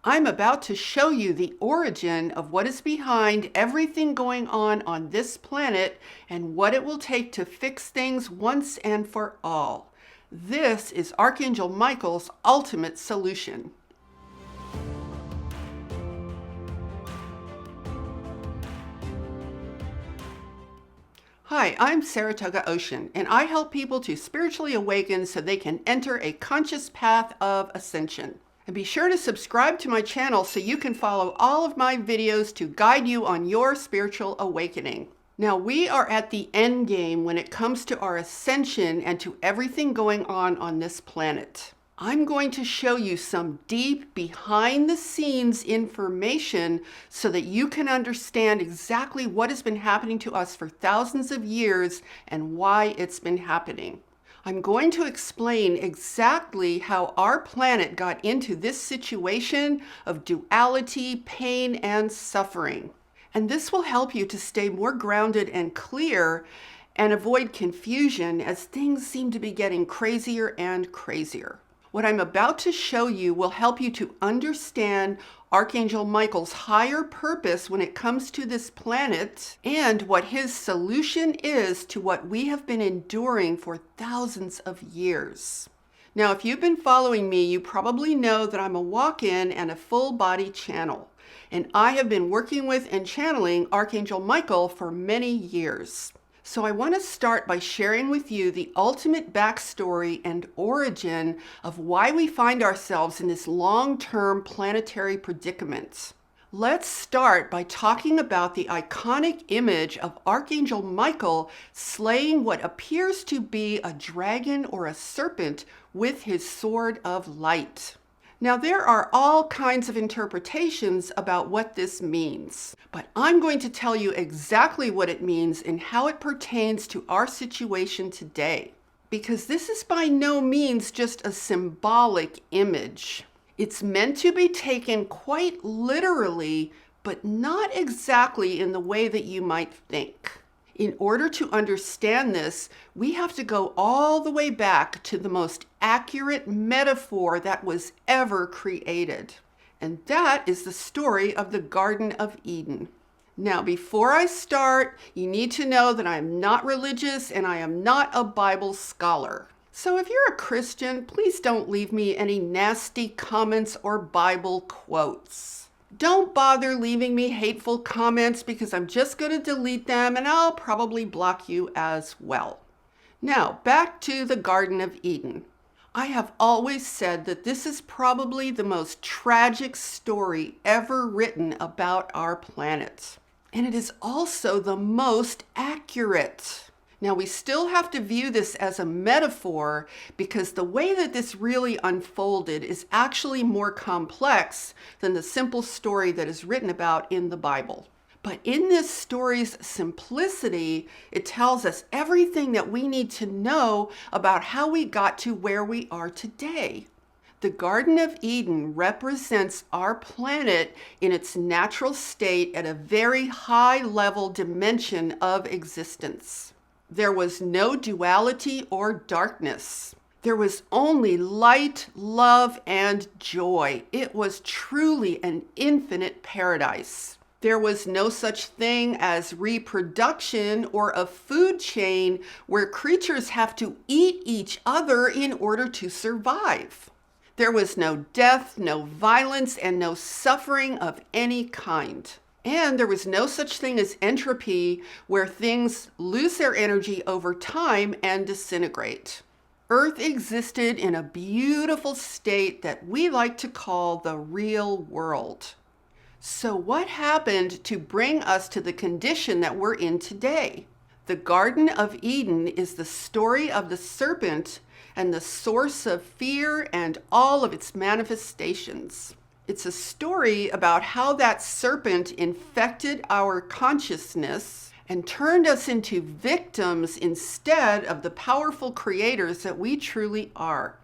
I'm about to show you the origin of what is behind everything going on this planet and what it will take to fix things once and for all. This is Archangel Michael's ultimate solution. Hi, I'm Saratoga Ocean, and I help people to spiritually awaken so they can enter a conscious path of ascension. And be sure to subscribe to my channel so you can follow all of my videos to guide you on your spiritual awakening. Now, we are at the end game when it comes to our ascension and to everything going on this planet. I'm going to show you some deep behind the scenes information so that you can understand exactly what has been happening to us for thousands of years and why it's been happening. I'm going to explain exactly how our planet got into this situation of duality, pain, and suffering. And this will help you to stay more grounded and clear and avoid confusion as things seem to be getting crazier and crazier. What I'm about to show you will help you to understand Archangel Michael's higher purpose when it comes to this planet and what his solution is to what we have been enduring for thousands of years. Now, if you've been following me, you probably know that I'm a walk-in and a full-body channel. And I have been working with and channeling Archangel Michael for many years. So I want to start by sharing with you the ultimate backstory and origin of why we find ourselves in this long-term planetary predicament. Let's start by talking about the iconic image of Archangel Michael slaying what appears to be a dragon or a serpent with his sword of light. Now, there are all kinds of interpretations about what this means, but I'm going to tell you exactly what it means and how it pertains to our situation today, because this is by no means just a symbolic image. It's meant to be taken quite literally, but not exactly in the way that you might think. In order to understand this, we have to go all the way back to the most accurate metaphor that was ever created. And that is the story of the Garden of Eden. Now, before I start, you need to know that I am not religious and I am not a Bible scholar. So if you're a Christian, please don't leave me any nasty comments or Bible quotes. Don't bother leaving me hateful comments because I'm just going to delete them and I'll probably block you as well. Now, back to the Garden of Eden. I have always said that this is probably the most tragic story ever written about our planet. And it is also the most accurate. Now, we still have to view this as a metaphor because the way that this really unfolded is actually more complex than the simple story that is written about in the Bible. But in this story's simplicity, it tells us everything that we need to know about how we got to where we are today. The Garden of Eden represents our planet in its natural state at a very high level dimension of existence. There was no duality or darkness. There was only light, love, and joy. It was truly an infinite paradise. There was no such thing as reproduction or a food chain where creatures have to eat each other in order to survive. There was no death, no violence, and no suffering of any kind. And there was no such thing as entropy, where things lose their energy over time and disintegrate. Earth existed in a beautiful state that we like to call the real world. So what happened to bring us to the condition that we're in today? The Garden of Eden is the story of the serpent and the source of fear and all of its manifestations. It's a story about how that serpent infected our consciousness and turned us into victims instead of the powerful creators that we truly are.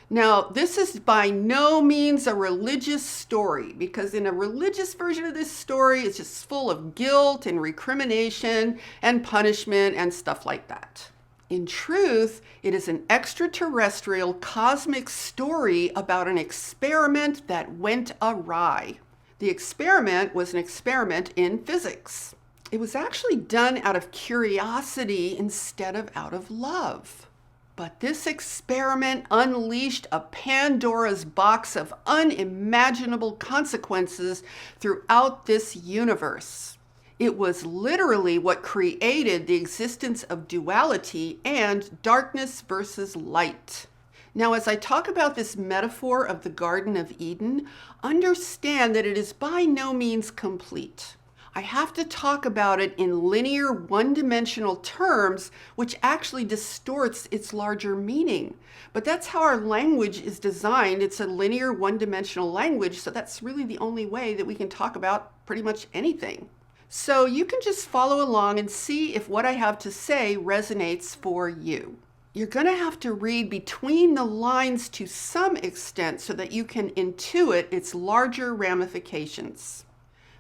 Now, this is by no means a religious story, because in a religious version of this story, it's just full of guilt and recrimination and punishment and stuff like that. In truth, it is an extraterrestrial cosmic story about an experiment that went awry. The experiment was an experiment in physics. It was actually done out of curiosity instead of out of love. But this experiment unleashed a Pandora's box of unimaginable consequences throughout this universe. It was literally what created the existence of duality and darkness versus light. Now, as I talk about this metaphor of the Garden of Eden, understand that it is by no means complete. I have to talk about it in linear, one-dimensional terms, which actually distorts its larger meaning. But that's how our language is designed. It's a linear, one-dimensional language, so that's really the only way that we can talk about pretty much anything. So you can just follow along and see if what I have to say resonates for you. You're going to have to read between the lines to some extent so that you can intuit its larger ramifications.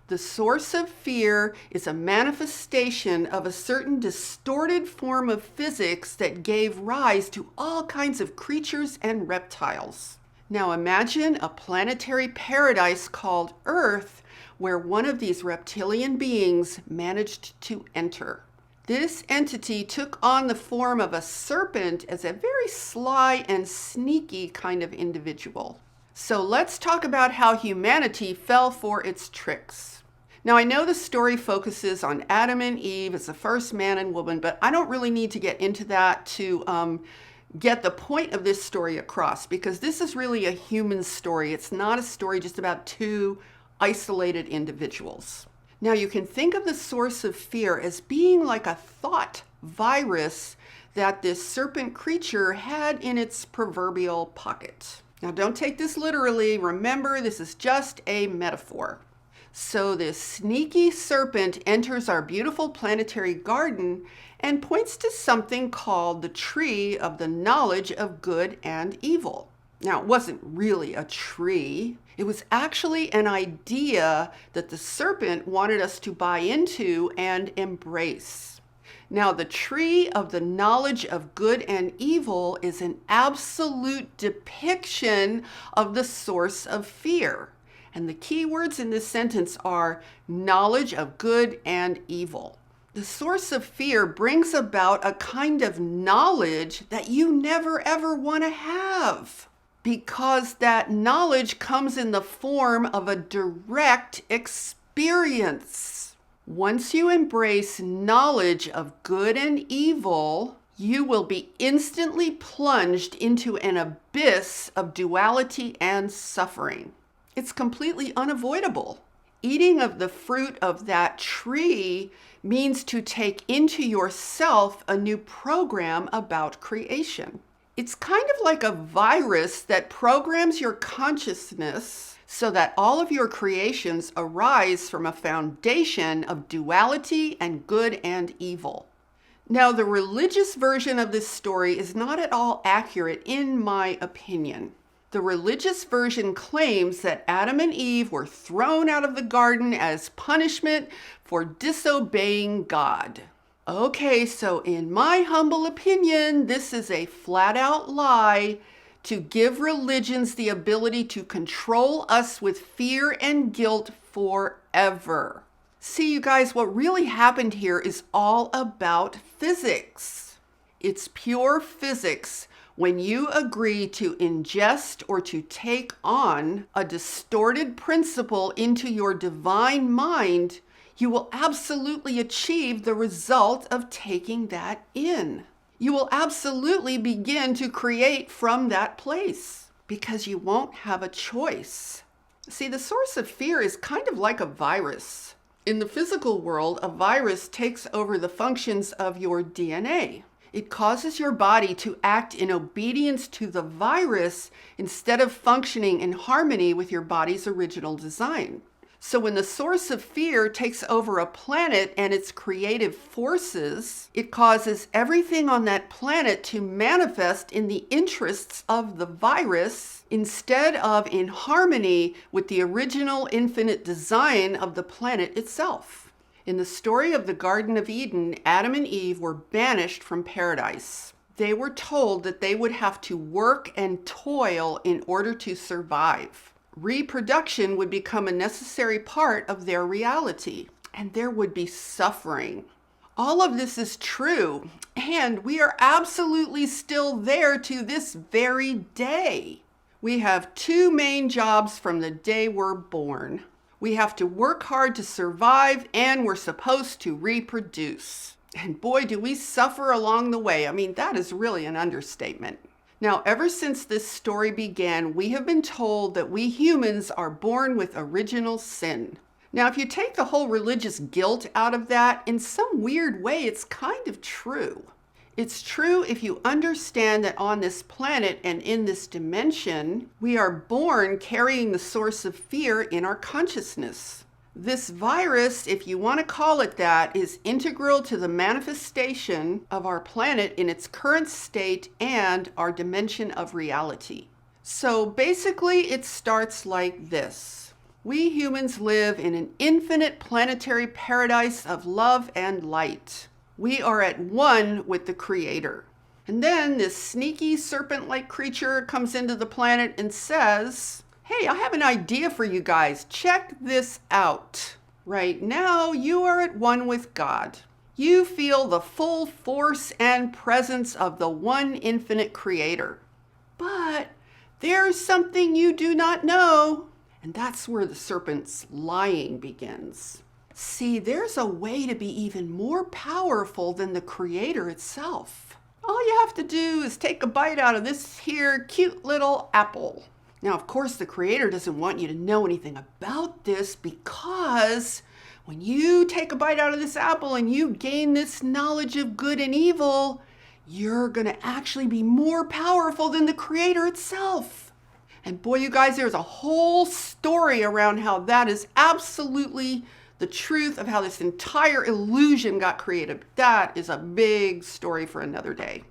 The source of fear is a manifestation of a certain distorted form of physics that gave rise to all kinds of creatures and reptiles. Now imagine a planetary paradise called Earth, where one of these reptilian beings managed to enter. This entity took on the form of a serpent as a very sly and sneaky kind of individual. So let's talk about how humanity fell for its tricks. Now, I know the story focuses on Adam and Eve as the first man and woman, but I don't really need to get into that to get the point of this story across, because this is really a human story. It's not a story just about two isolated individuals. Now, you can think of the source of fear as being like a thought virus that this serpent creature had in its proverbial pocket. Now, don't take this literally. Remember, this is just a metaphor. So this sneaky serpent enters our beautiful planetary garden and points to something called the tree of the knowledge of good and evil. Now, it wasn't really a tree. It was actually an idea that the serpent wanted us to buy into and embrace. Now, the tree of the knowledge of good and evil is an absolute depiction of the source of fear. And the key words in this sentence are knowledge of good and evil. The source of fear brings about a kind of knowledge that you never ever want to have, because that knowledge comes in the form of a direct experience. Once you embrace knowledge of good and evil, you will be instantly plunged into an abyss of duality and suffering. It's completely unavoidable. Eating of the fruit of that tree means to take into yourself a new program about creation. It's kind of like a virus that programs your consciousness so that all of your creations arise from a foundation of duality and good and evil. Now, the religious version of this story is not at all accurate in my opinion. The religious version claims that Adam and Eve were thrown out of the garden as punishment for disobeying God. Okay, so in my humble opinion, this is a flat out lie to give religions the ability to control us with fear and guilt forever. See, you guys, what really happened here is all about physics. It's pure physics. When you agree to ingest or to take on a distorted principle into your divine mind, you will absolutely achieve the result of taking that in. You will absolutely begin to create from that place because you won't have a choice. See, the source of fear is kind of like a virus. In the physical world, a virus takes over the functions of your DNA. It causes your body to act in obedience to the virus instead of functioning in harmony with your body's original design. So when the source of fear takes over a planet and its creative forces, it causes everything on that planet to manifest in the interests of the virus instead of in harmony with the original infinite design of the planet itself. In the story of the Garden of Eden, Adam and Eve were banished from paradise. They were told that they would have to work and toil in order to survive. Reproduction would become a necessary part of their reality, and there would be suffering. All of this is true, and we are absolutely still there to this very day. We have two main jobs from the day we're born. We have to work hard to survive, and we're supposed to reproduce. And boy, do we suffer along the way. I mean, that is really an understatement. Now, ever since this story began, we have been told that we humans are born with original sin. Now, if you take the whole religious guilt out of that, in some weird way, it's kind of true. It's true if you understand that on this planet and in this dimension, we are born carrying the source of fear in our consciousness. This virus, if you want to call it that, is integral to the manifestation of our planet in its current state and our dimension of reality. So basically, it starts like this. We humans live in an infinite planetary paradise of love and light. We are at one with the Creator. And then this sneaky serpent-like creature comes into the planet and says, "Hey, I have an idea for you guys. Check this out. Right now, you are at one with God. You feel the full force and presence of the one infinite Creator. But there's something you do not know." And that's where the serpent's lying begins. See, there's a way to be even more powerful than the Creator itself. All you have to do is take a bite out of this here cute little apple. Now, of course, the Creator doesn't want you to know anything about this, because when you take a bite out of this apple and you gain this knowledge of good and evil, you're going to actually be more powerful than the Creator itself. And boy, you guys, there's a whole story around how that is absolutely the truth of how this entire illusion got created. That is a big story for another day.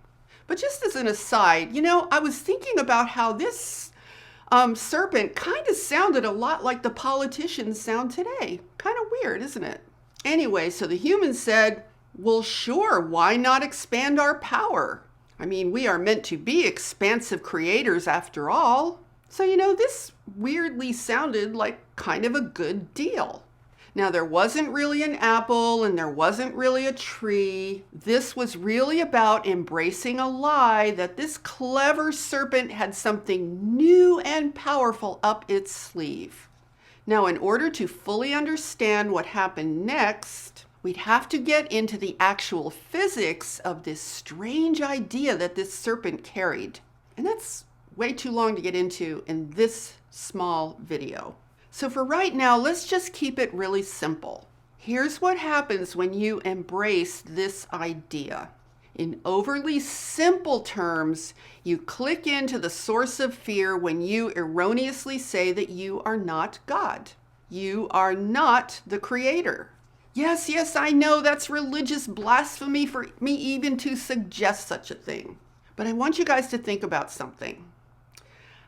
But just as an aside, I was thinking about how this serpent kind of sounded a lot like the politicians sound today. Kind of weird, isn't it? Anyway, so the humans said, well, sure, why not expand our power? I mean, we are meant to be expansive creators after all. So, this weirdly sounded like kind of a good deal. Now, there wasn't really an apple and there wasn't really a tree. This was really about embracing a lie that this clever serpent had something new and powerful up its sleeve. Now, in order to fully understand what happened next, we'd have to get into the actual physics of this strange idea that this serpent carried. And that's way too long to get into in this small video. So for right now, let's just keep it really simple. Here's what happens when you embrace this idea. In overly simple terms, you click into the source of fear when you erroneously say that you are not God. You are not the Creator. Yes, I know that's religious blasphemy for me even to suggest such a thing. But I want you guys to think about something.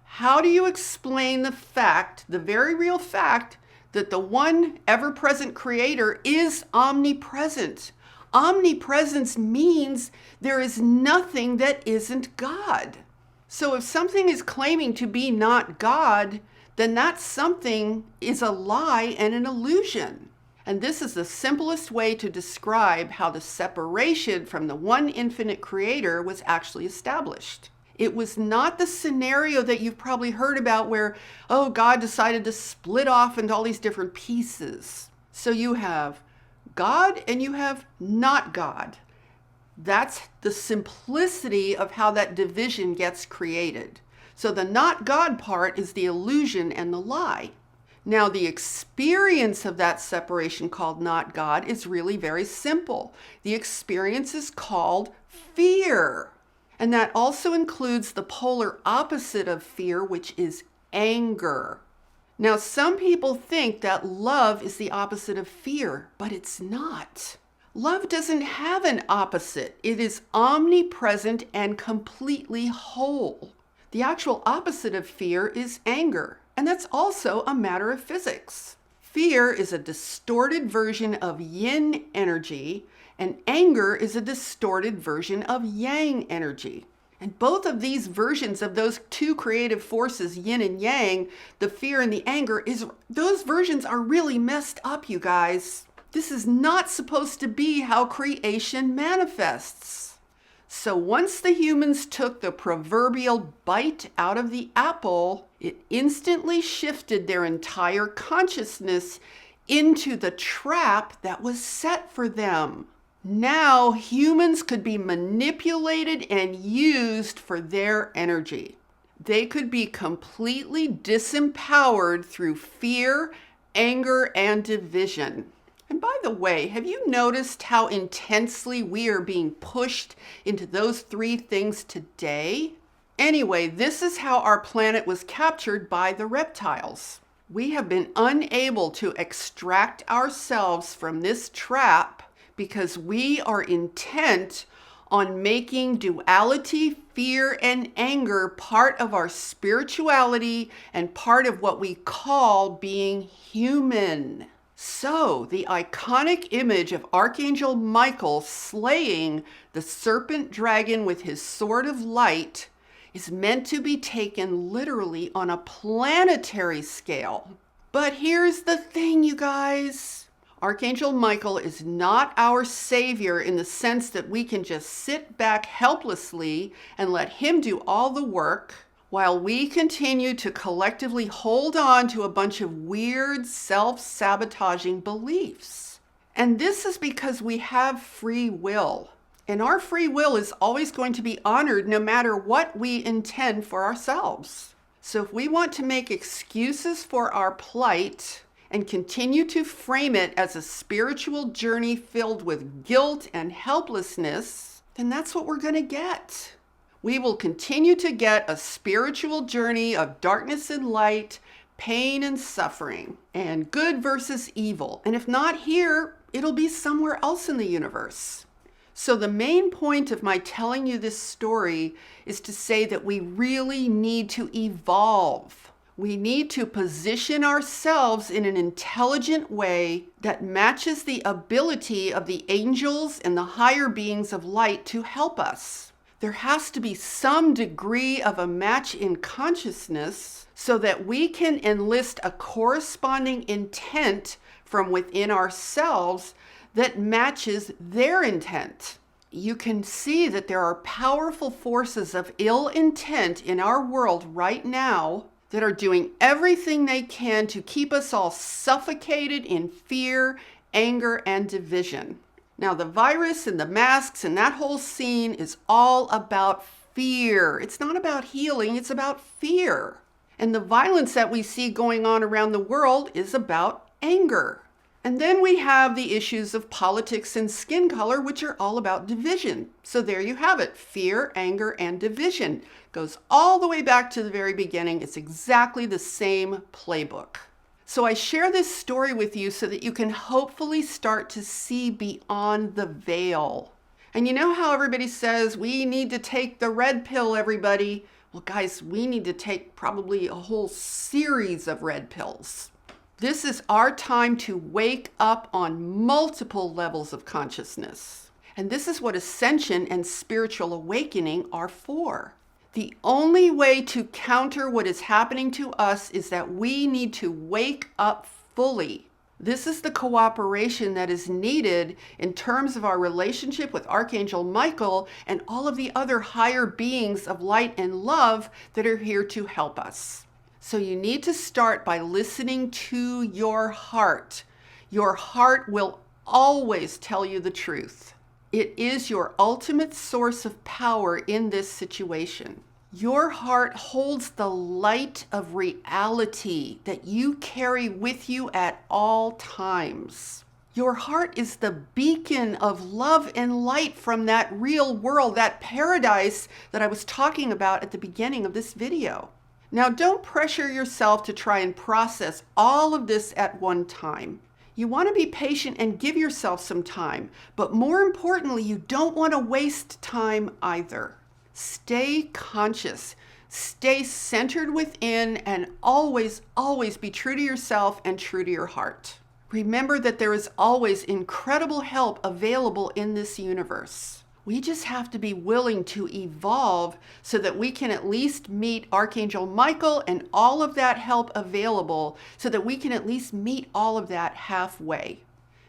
How do you explain the fact, the very real fact, that the one ever-present Creator is omnipresent? Omnipresence means there is nothing that isn't God. So if something is claiming to be not God, then that something is a lie and an illusion. And this is the simplest way to describe how the separation from the one infinite Creator was actually established. It was not the scenario that you've probably heard about where, God decided to split off into all these different pieces. So you have God and you have not God. That's the simplicity of how that division gets created. So the not God part is the illusion and the lie. Now, the experience of that separation called not God is really very simple. The experience is called fear. And that also includes the polar opposite of fear, which is anger. Now, some people think that love is the opposite of fear, but it's not. Love doesn't have an opposite. It is omnipresent and completely whole. The actual opposite of fear is anger, and that's also a matter of physics. Fear is a distorted version of yin energy, and anger is a distorted version of yang energy. And both of these versions of those two creative forces, yin and yang, the fear and the anger, those versions are really messed up, you guys. This is not supposed to be how creation manifests. So once the humans took the proverbial bite out of the apple, it instantly shifted their entire consciousness into the trap that was set for them. Now humans could be manipulated and used for their energy. They could be completely disempowered through fear, anger, and division. And by the way, have you noticed how intensely we are being pushed into those three things today? Anyway, this is how our planet was captured by the reptiles. We have been unable to extract ourselves from this trap because we are intent on making duality, fear, and anger part of our spirituality and part of what we call being human. So, the iconic image of Archangel Michael slaying the serpent dragon with his sword of light is meant to be taken literally on a planetary scale. But here's the thing, you guys. Archangel Michael is not our savior in the sense that we can just sit back helplessly and let him do all the work while we continue to collectively hold on to a bunch of weird self-sabotaging beliefs. And this is because we have free will. And our free will is always going to be honored no matter what we intend for ourselves. So if we want to make excuses for our plight and continue to frame it as a spiritual journey filled with guilt and helplessness, then that's what we're going to get. We will continue to get a spiritual journey of darkness and light, pain and suffering, and good versus evil. And if not here, it'll be somewhere else in the universe. So the main point of my telling you this story is to say that we really need to evolve. We need to position ourselves in an intelligent way that matches the ability of the angels and the higher beings of light to help us. There has to be some degree of a match in consciousness so that we can enlist a corresponding intent from within ourselves that matches their intent. You can see that there are powerful forces of ill intent in our world right now that are doing everything they can to keep us all suffocated in fear, anger, and division. Now, the virus and the masks and that whole scene is all about fear. It's not about healing, it's about fear. And the violence that we see going on around the world is about anger. And then we have the issues of politics and skin color, which are all about division. So there you have it, fear, anger, and division. Goes all the way back to the very beginning. It's exactly the same playbook. So I share this story with you so that you can hopefully start to see beyond the veil. And you know how everybody says, we need to take the red pill, everybody? Well, guys, we need to take probably a whole series of red pills. This is our time to wake up on multiple levels of consciousness. And this is what ascension and spiritual awakening are for. The only way to counter what is happening to us is that we need to wake up fully. This is the cooperation that is needed in terms of our relationship with Archangel Michael and all of the other higher beings of light and love that are here to help us. So you need to start by listening to your heart. Your heart will always tell you the truth. It is your ultimate source of power in this situation. Your heart holds the light of reality that you carry with you at all times. Your heart is the beacon of love and light from that real world, that paradise that I was talking about at the beginning of this video. Now, don't pressure yourself to try and process all of this at one time. You want to be patient and give yourself some time, but more importantly, you don't want to waste time either. Stay conscious. Stay centered within and always, always be true to yourself and true to your heart. Remember that there is always incredible help available in this universe. We just have to be willing to evolve so that we can at least meet Archangel Michael and all of that help available, so that we can at least meet all of that halfway.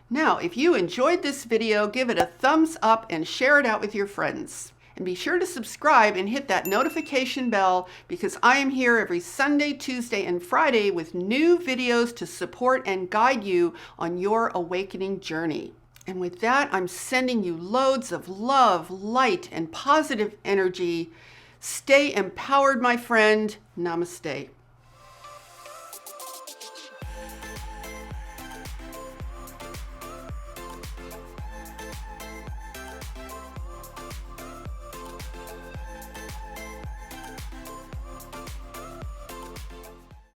Now, if you enjoyed this video, give it a thumbs up and share it out with your friends. And be sure to subscribe and hit that notification bell, because I am here every Sunday, Tuesday, and Friday with new videos to support and guide you on your awakening journey. And with that, I'm sending you loads of love, light, and positive energy. Stay empowered, my friend. Namaste.